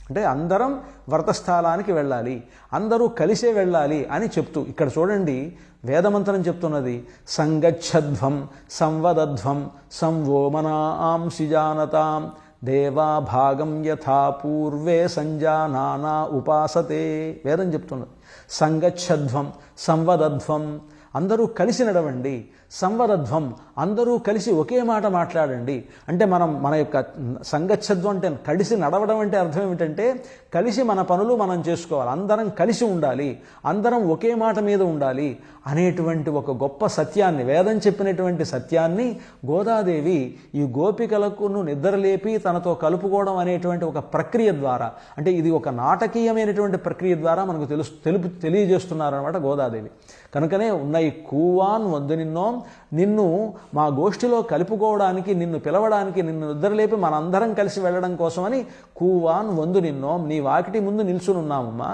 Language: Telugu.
అంటే అందరం వ్రతస్థలానికి వెళ్ళాలి, అందరూ కలిసే వెళ్ళాలి అని చెప్తూ ఇక్కడ చూడండి వేదమంత్రం చెప్తున్నది సంగచ్చధ్వం సంవదధ్వం సంవోమనాంసి జానతాం దేవా భాగం యథా పూర్వే సంజానానా ఉపాసతే. వేదం చెప్తున్నది సంగచ్చధ్వం సంవదధ్వం అందరూ కలిసి నడవండి, సంవదధ్వం అందరూ కలిసి ఒకే మాట మాట్లాడండి. అంటే మన యొక్క సంగచ్చధ్వం అంటే కలిసి నడవడం అంటే అర్థం ఏమిటంటే కలిసి మన పనులు మనం చేసుకోవాలి, అందరం కలిసి ఉండాలి, అందరం ఒకే మాట మీద ఉండాలి అనేటువంటి ఒక గొప్ప సత్యాన్ని, వేదం చెప్పినటువంటి సత్యాన్ని గోదాదేవి ఈ గోపికలకు నిద్రలేపి తనతో కలుపుకోవడం అనేటువంటి ఒక ప్రక్రియ ద్వారా, అంటే ఇది ఒక నాటకీయమైనటువంటి ప్రక్రియ ద్వారా మనకు తెలియజేస్తున్నారన్నమాట గోదాదేవి. కనుకనే ఉన్నాయి కూవాన్ వద్దు నిన్ను మా గోష్ఠిలో కలుపుకోవడానికి, నిన్ను పిలవడానికి, నిన్ను నిద్రలేపి మనందరం కలిసి వెళ్ళడం కోసమని కూవాన్ వందు నిన్నోం నీ వాకిటి ముందు నిల్చునున్నామమ్మా.